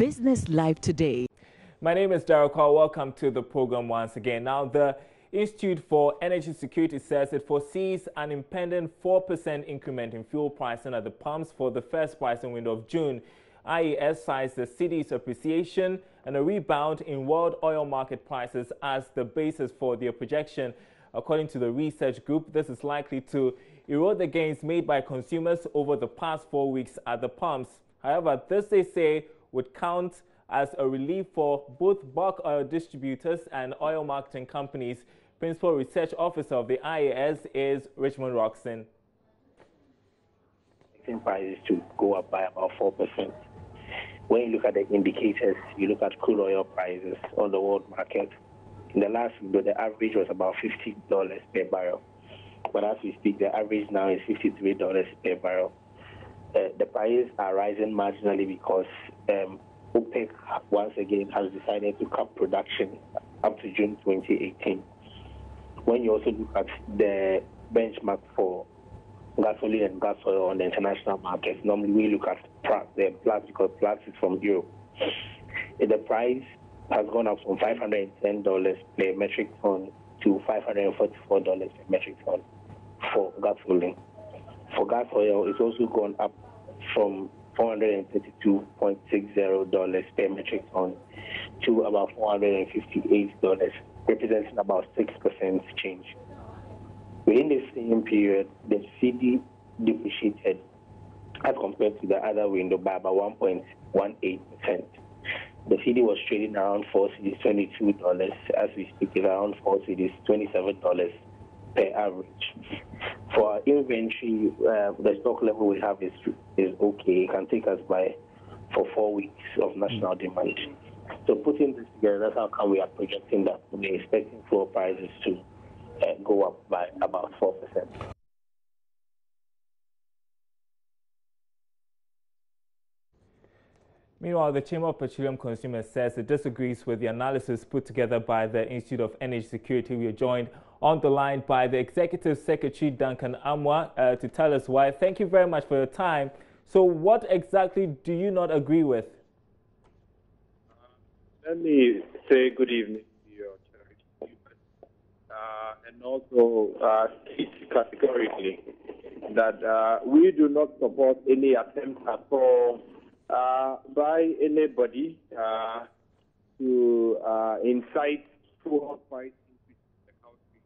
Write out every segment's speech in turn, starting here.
Business Live today. My name is Darryl Cole. Welcome to the program once again. Now, the Institute for Energy Security says it foresees an impending 4% increment in fuel pricing at the pumps for the first pricing window of June. IES cites the cedi's appreciation and a rebound in world oil market prices as the basis for their projection. According to the research group, this is likely to erode the gains made by consumers over the past 4 weeks at the pumps. However, this, they say, would count as a relief for both bulk oil distributors and oil marketing companies. Principal Research Officer of the IAS is Richmond Roxon. Prices to go up by about 4%. When you look at the indicators, you look at crude oil prices on the world market. In the last window, the average was about $50 per barrel. But as we speak, the average now is $53 per barrel. The prices are rising marginally because OPEC once again has decided to cut production up to June 2018. When you also look at the benchmark for gasoline and gas oil on the international markets, normally we look at the Platts because Platts is from Europe. The price has gone up from $510 per metric ton to $544 per metric ton for gasoline. For gas oil, it's also gone up from $432.60 per metric ton to about $458, representing about 6% change. Within the same period, the cedi depreciated as compared to the other window by about 1.18%. The cedi was trading around 4 cedis, $22. As we speak, it's around 4 cedis, $27 per average. For our inventory, the stock level we have is okay. It can take us by for 4 weeks of national demand. So putting this together, that's how come we are projecting that we're expecting fuel prices to go up by about 4%. Meanwhile, the Chamber of Petroleum Consumers says it disagrees with the analysis put together by the Institute of Energy Security. We are joined on the line by the Executive Secretary, Duncan Amwa, to tell us why. Thank you very much for your time. So what exactly do you not agree with? Let me say good evening to your charity, and also state categorically that we do not support any attempt at all by anybody to incite fuel price increase in the country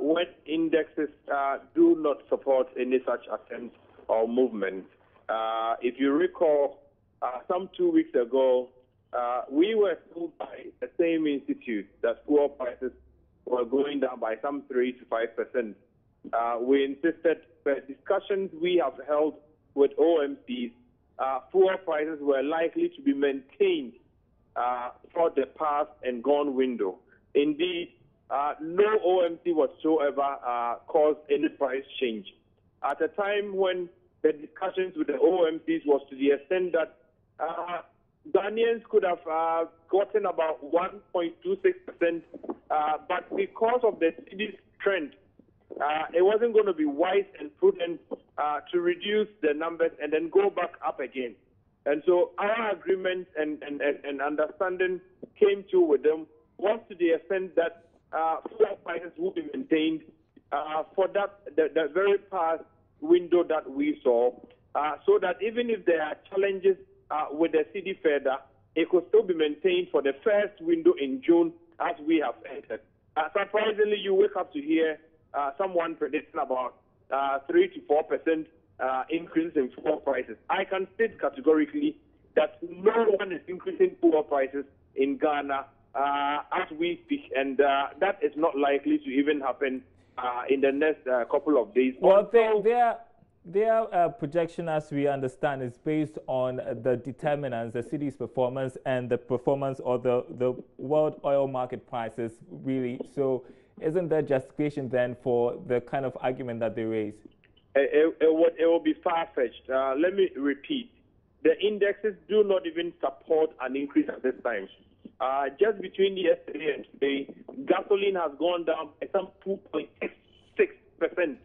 when indexes do not support any such attempt or movement. If you recall, some 2 weeks ago, we were told by the same institute that fuel prices were going down by some 3 to 5%. We insisted that discussions we have held with OMCs, fuel prices were likely to be maintained for the past and gone window. Indeed, no OMC whatsoever caused any price change. At a time when the discussions with the OMCs was to the extent that Ghanaians could have gotten about 1.26%, but because of the cedi's trend, it wasn't going to be wise and prudent to reduce the numbers and then go back up again. And so our agreement and understanding came to with them was to the extent that fuel prices will be maintained for that the very past window that we saw, so that even if there are challenges with the cedi further, it could still be maintained for the first window in June as we have entered. Surprisingly, you wake up to hear someone predicting about 3 to 4% increase in fuel prices. I can state categorically that no one is increasing fuel prices in Ghana as we speak, and that is not likely to even happen in the next couple of days. Well, their projection, as we understand, is based on the determinants, the city's performance and the performance of the world oil market prices, really. So isn't there justification then for the kind of argument that they raise? It will be far-fetched. Let me repeat. The indexes do not even support an increase at this time. Just between yesterday and today, gasoline has gone down by some 2.66%.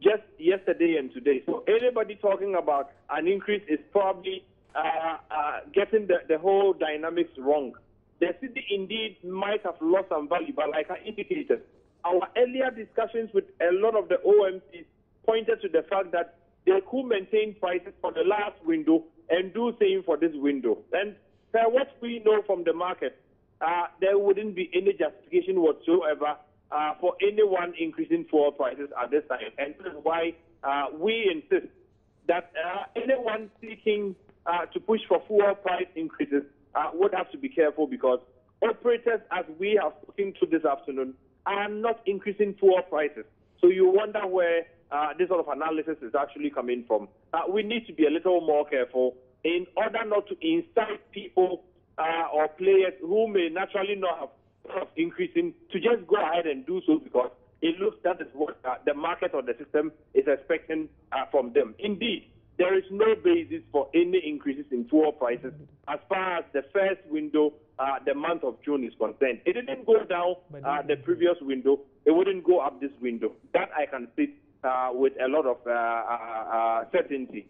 Just yesterday and today. So anybody talking about an increase is probably getting the whole dynamics wrong. The city indeed might have lost some value, but like I indicated, our earlier discussions with a lot of the OMCs pointed to the fact that they could maintain prices for the last window and do same for this window. And what we know from the market, there wouldn't be any justification whatsoever for anyone increasing fuel prices at this time. And this is why we insist that anyone seeking to push for fuel price increases would have to be careful, because operators, as we have spoken to this afternoon, are not increasing fuel prices. So you wonder where this sort of analysis is actually coming from. We need to be a little more careful in order not to incite people or players who may naturally not have sort of increasing to just go ahead and do so, because it looks that is what the market or the system is expecting from them. Indeed, there is no basis for any increases in fuel prices as far as the first window, the month of June, is concerned. It didn't go down the previous window. It wouldn't go up this window. That I can say with a lot of certainty.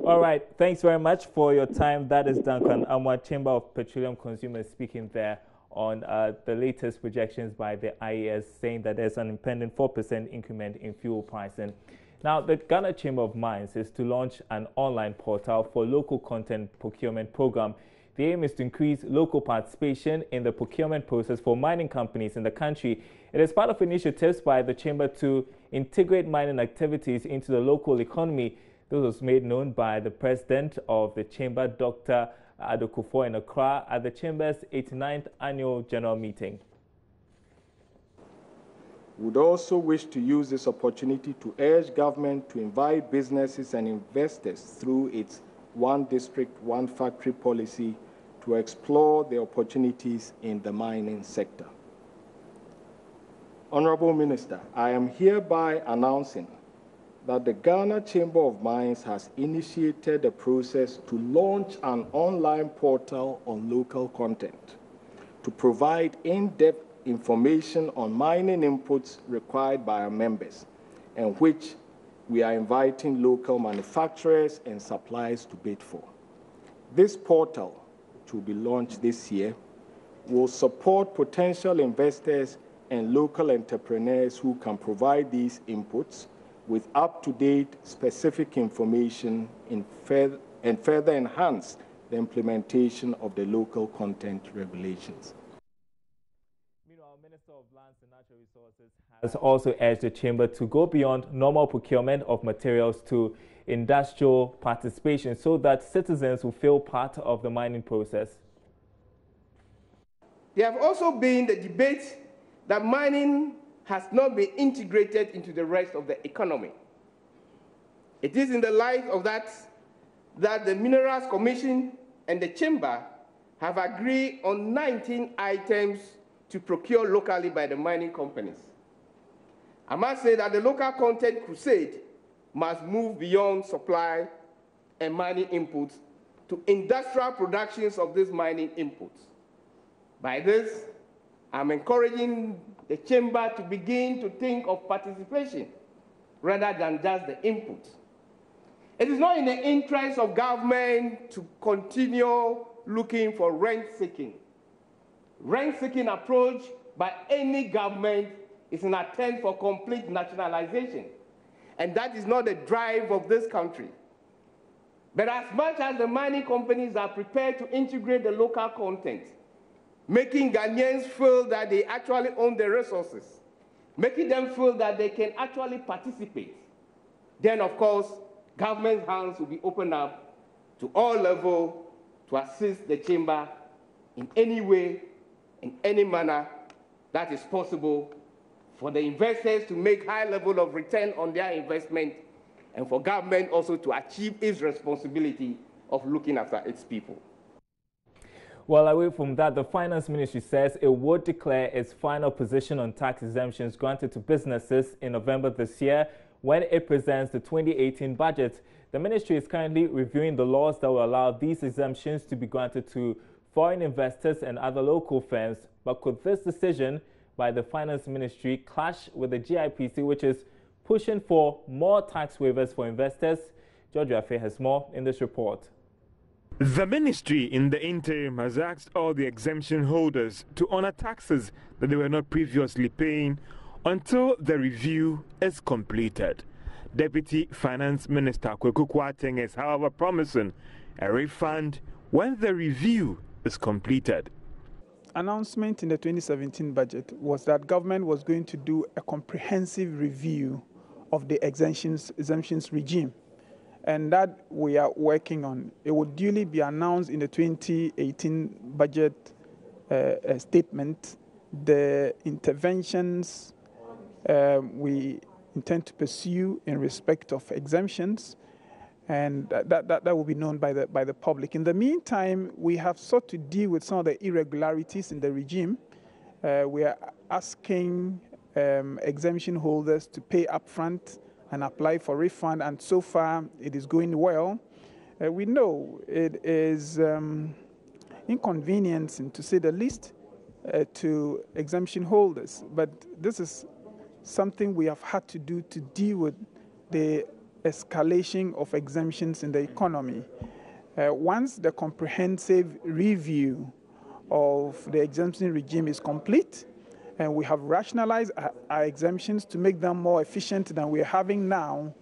All right. Thanks very much for your time. That is Duncan Amwa, Chamber of Petroleum Consumers, speaking there on the latest projections by the IES, saying that there's an impending 4% increment in fuel pricing. Now, the Ghana Chamber of Mines is to launch an online portal for local content procurement program. The aim is to increase local participation in the procurement process for mining companies in the country. It is part of initiatives by the Chamber to integrate mining activities into the local economy. This was made known by the President of the Chamber, Dr. Adokufo, in Accra at the Chamber's 89th Annual General Meeting. We would also wish to use this opportunity to urge government to invite businesses and investors through its one district, one factory policy to explore the opportunities in the mining sector. Honorable Minister, I am hereby announcing that the Ghana Chamber of Mines has initiated a process to launch an online portal on local content to provide in-depth information on mining inputs required by our members, and which we are inviting local manufacturers and suppliers to bid for. This portal, which will be launched this year, will support potential investors and local entrepreneurs who can provide these inputs with up-to-date specific information and further enhance the implementation of the local content regulations. Minister of Lands and Natural Resources has also urged the Chamber to go beyond normal procurement of materials to industrial participation so that citizens will feel part of the mining process. There have also been the debate that mining has not been integrated into the rest of the economy. It is in the light of that the Minerals Commission and the Chamber have agreed on 19 items to procure locally by the mining companies. I must say that the local content crusade must move beyond supply and mining inputs to industrial productions of these mining inputs. By this, I'm encouraging the Chamber to begin to think of participation rather than just the input. It is not in the interest of government to continue looking for rent-seeking. Rent-seeking approach by any government is an attempt for complete nationalization, and that is not the drive of this country. But as much as the mining companies are prepared to integrate the local content, making Ghanaians feel that they actually own the resources, making them feel that they can actually participate, then of course, government's hands will be opened up to all levels to assist the Chamber in any way, in any manner that is possible, for the investors to make high level of return on their investment, and for government also to achieve its responsibility of looking after its people. Well, away from that, the Finance Ministry says it would declare its final position on tax exemptions granted to businesses in November this year when it presents the 2018 budget. The ministry is currently reviewing the laws that will allow these exemptions to be granted to foreign investors and other local firms. But could this decision by the Finance Ministry clash with the GIPC, which is pushing for more tax waivers for investors? Georgia Afe has more in this report. The ministry in the interim has asked all the exemption holders to honor taxes that they were not previously paying until the review is completed. Deputy Finance Minister Kweku Kwateng is, however, promising a refund when the review is completed. Announcement in the 2017 budget was that government was going to do a comprehensive review of the exemptions regime, and that we are working on. It will duly be announced in the 2018 budget statement, the interventions we intend to pursue in respect of exemptions, and that will be known by the public. In the meantime, we have sought to deal with some of the irregularities in the regime. We are asking exemption holders to pay upfront and apply for refund, and so far it is going well. We know it is inconveniencing, to say the least, to exemption holders, but this is something we have had to do to deal with the escalation of exemptions in the economy. Once the comprehensive review of the exemption regime is complete, and we have rationalized our exemptions to make them more efficient than we're having now,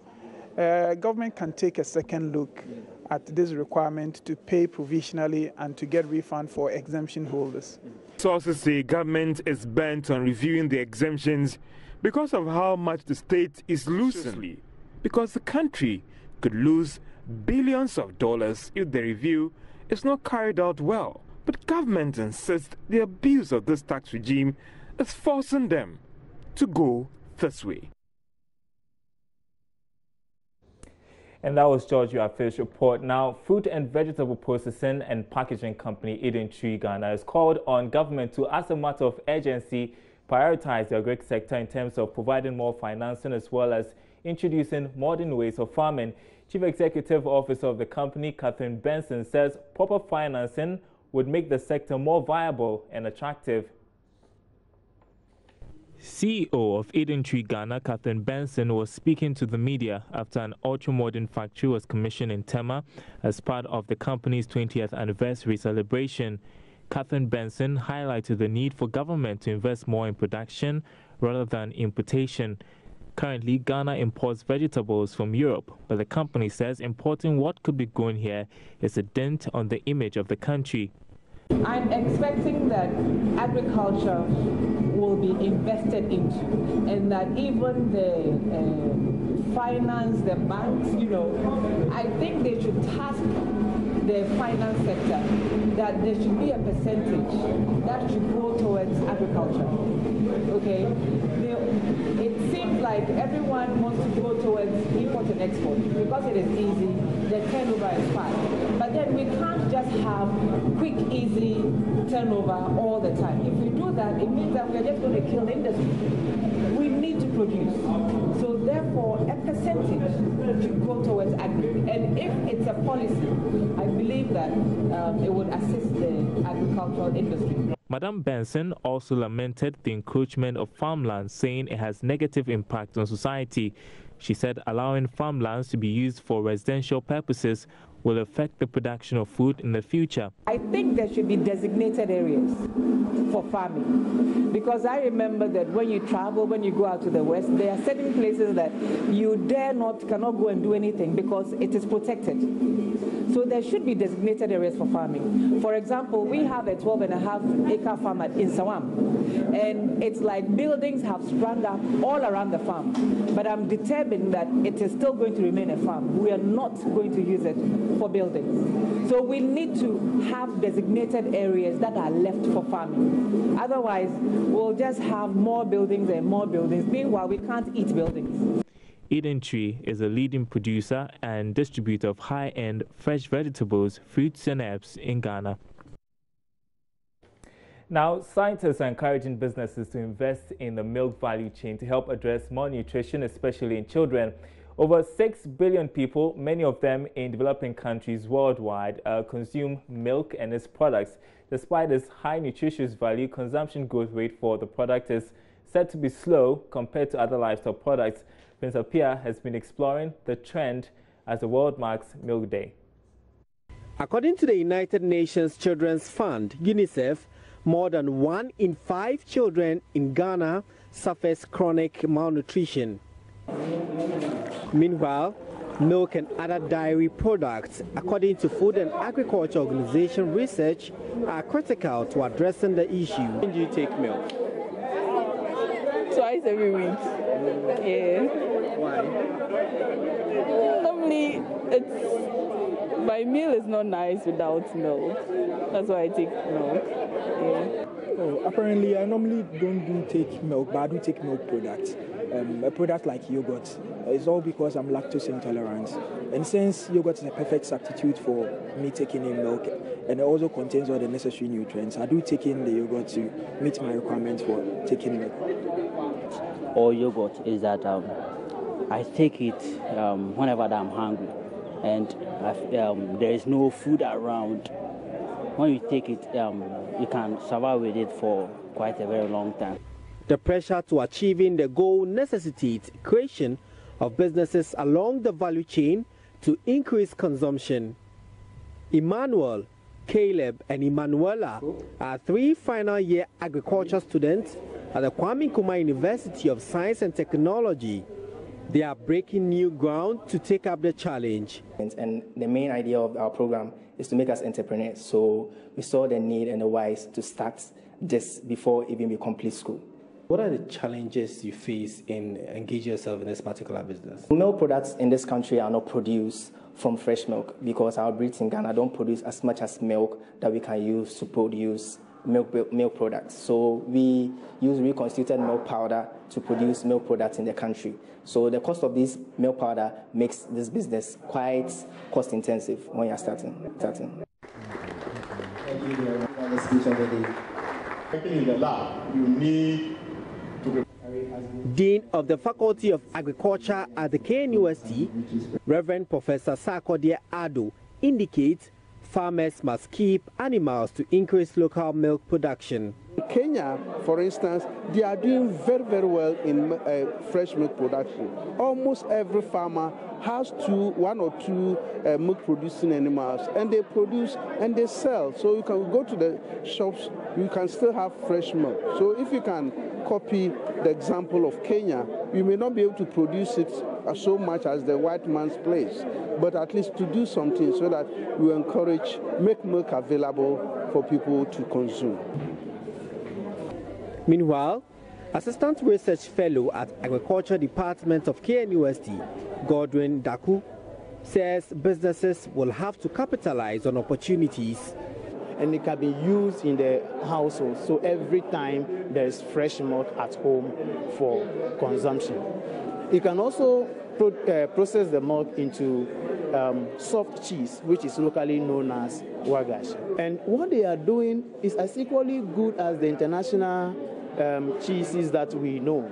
government can take a second look at this requirement to pay provisionally and to get refund for exemption holders. Sources say government is bent on reviewing the exemptions because of how much the state is losing, because the country could lose billions of dollars if the review is not carried out well. But government insists the abuse of this tax regime is forcing them to go this way. And that was George Yuafe's report. Now, Fruit and Vegetable Processing and Packaging Company EdenTree Ghana has called on government to, as a matter of urgency, prioritize the agric sector in terms of providing more financing as well as introducing modern ways of farming. Chief Executive Officer of the company, Catherine Benson, says proper financing would make the sector more viable and attractive. CEO of EdenTree Ghana, Catherine Benson, was speaking to the media after an ultra-modern factory was commissioned in Tema as part of the company's 20th anniversary celebration. Catherine Benson highlighted the need for government to invest more in production rather than importation. Currently, Ghana imports vegetables from Europe, but the company says importing what could be grown here is a dent on the image of the country. I'm expecting that agriculture will be invested into, and that even the finance, the banks, I think they should task the finance sector that there should be a percentage that should go towards agriculture. Okay? It seems like everyone wants to go towards import and export because it is easy, the turnover is fast. But then we can't just have quick, easy turnover all the time. If we do that, it means that we're just going to kill the industry. We need to produce. So therefore, a percentage should go towards agri. And if it's a policy, I believe that it would assist the agricultural industry. Madam Benson also lamented the encroachment of farmland, saying it has negative impact on society. She said allowing farmlands to be used for residential purposes will affect the production of food in the future. I think there should be designated areas for farming, because I remember that when you travel, when you go out to the west, there are certain places that you cannot go and do anything because it is protected. So there should be designated areas for farming. For example, we have a 12.5-acre farm in Sawam, and it's like buildings have sprung up all around the farm. But I'm determined that it is still going to remain a farm. We are not going to use it for buildings. So we need to have designated areas that are left for farming. Otherwise, we'll just have more buildings and more buildings. Meanwhile, we can't eat buildings. EdenTree is a leading producer and distributor of high-end fresh vegetables, fruits and herbs in Ghana. Now, scientists are encouraging businesses to invest in the milk value chain to help address malnutrition, especially in children. Over 6 billion people, many of them in developing countries worldwide, consume milk and its products. Despite its high nutritious value, consumption growth rate for the product is said to be slow compared to other livestock products. Prince Apia has been exploring the trend as the world marks Milk Day. According to the United Nations Children's Fund, UNICEF, more than 1 in 5 children in Ghana suffers chronic malnutrition. Meanwhile, milk and other dairy products, according to Food and Agriculture Organization research, are critical to addressing the issue. When do you take milk? Twice every week. Yeah. Why? Normally, my meal is not nice without milk. That's why I take milk. Yeah. Oh, apparently, I normally don't take milk, but I do take milk products. A product like yogurt. It's all because I'm lactose intolerant. And since yogurt is a perfect substitute for me taking in milk, and it also contains all the necessary nutrients, I do take in the yogurt to meet my requirements for taking milk. Or yogurt is that I take it whenever I'm hungry, and there is no food around. When you take it, you can survive with it for quite a very long time. The pressure to achieving the goal necessitates creation of businesses along the value chain to increase consumption. Emmanuel, Caleb, and Emanuela are 3 final-year agriculture students at the Kwame Nkrumah University of Science and Technology. They are breaking new ground to take up the challenge. And the main idea of our program is to make us entrepreneurs. So we saw the need and the whys to start this before even we complete school. What are the challenges you face in engaging yourself in this particular business? Milk products in this country are not produced from fresh milk because our breeds in Ghana don't produce as much as milk that we can use to produce milk products. So we use reconstituted milk powder to produce milk products in the country. So the cost of this milk powder makes this business quite cost intensive when you're starting. In the lab, you need to. Dean of the Faculty of Agriculture at the KNUST, Reverend Professor Sarkodie Ado, indicates farmers must keep animals to increase local milk production. Kenya, for instance, they are doing very, very well in fresh milk production. Almost every farmer has 1 or 2 milk producing animals, and they produce and they sell. So you can go to the shops, you can still have fresh milk. So if you can copy the example of Kenya, you may not be able to produce it so much as the white man's place, but at least to do something so that we make milk available for people to consume. Meanwhile, Assistant Research Fellow at Agriculture Department of KNUST, Godwin Daku, says businesses will have to capitalize on opportunities. And it can be used in the household, so every time there is fresh milk at home for consumption. You can also process the milk into soft cheese, which is locally known as wagash. And what they are doing is as equally good as the international cheeses that we know.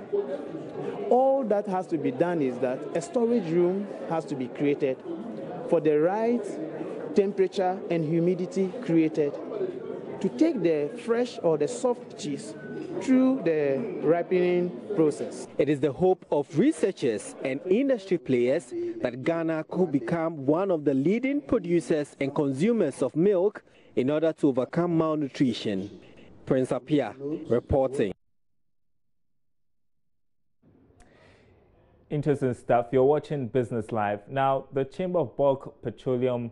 All that has to be done is that a storage room has to be created for the right temperature and humidity created to take the fresh or the soft cheese through the ripening process. It is the hope of researchers and industry players that Ghana could become one of the leading producers and consumers of milk in order to overcome malnutrition. Prince Apia reporting. Interesting stuff. You're watching Business Live. Now, the Chamber of Bulk Petroleum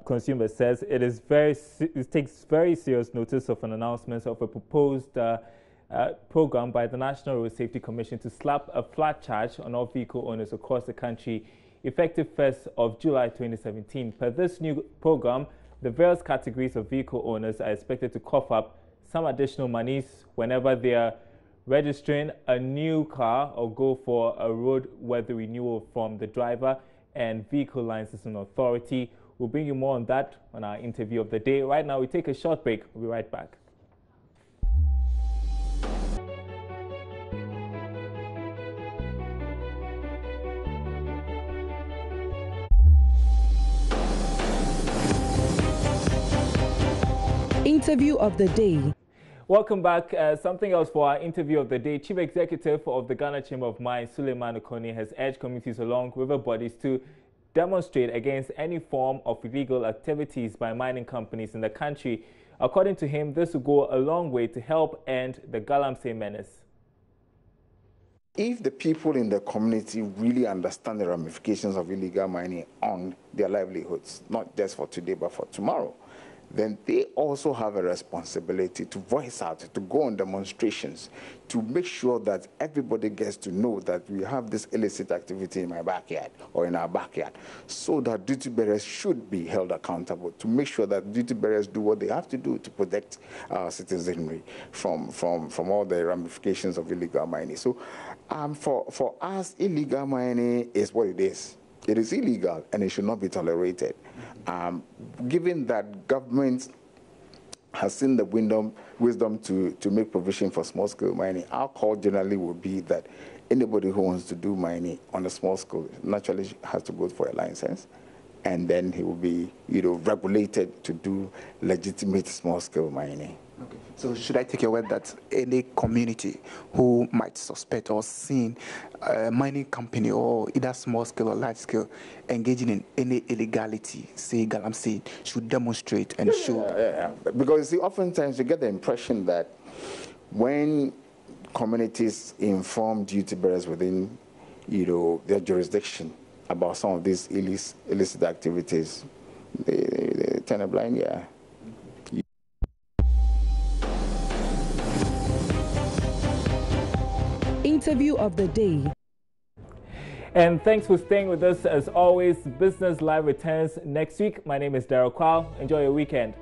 Consumers says it takes very serious notice of an announcement of a proposed program by the National Road Safety Commission to slap a flat charge on all vehicle owners across the country effective 1st of July 2017. Per this new program, the various categories of vehicle owners are expected to cough up some additional monies whenever they are registering a new car or go for a roadworthy renewal from the Driver and Vehicle Licensing Authority. We'll bring you more on that on our interview of the day. Right now, we take a short break. We'll be right back. Interview of the day. Welcome back. Something else for our interview of the day. Chief Executive of the Ghana Chamber of Mines, Suleiman Okoni, has urged communities along river bodies to demonstrate against any form of illegal activities by mining companies in the country. According to him, this will go a long way to help end the Galamsey menace. If the people in the community really understand the ramifications of illegal mining on their livelihoods, not just for today but for tomorrow, then they also have a responsibility to voice out, to go on demonstrations, to make sure that everybody gets to know that we have this illicit activity in my backyard or in our backyard, so that duty bearers should be held accountable, to make sure that duty bearers do what they have to do to protect our citizenry from all the ramifications of illegal mining. So for us, illegal mining is what it is. It is illegal and it should not be tolerated. Given that government has seen the wisdom to make provision for small-scale mining, our call generally would be that anybody who wants to do mining on a small scale naturally has to go for a license, and then he will be, regulated to do legitimate small-scale mining. Okay. So should I take your word that any community who might suspect or seen a mining company or either small scale or large scale engaging in any illegality, say Galamsey, should demonstrate and show? Yeah. Because oftentimes you get the impression that when communities inform duty bearers within, their jurisdiction about some of these illicit activities, they turn a blind eye. Interview of the day. And thanks for staying with us. As always, Business Live returns next week. My name is Daryl Kwao. Enjoy your weekend.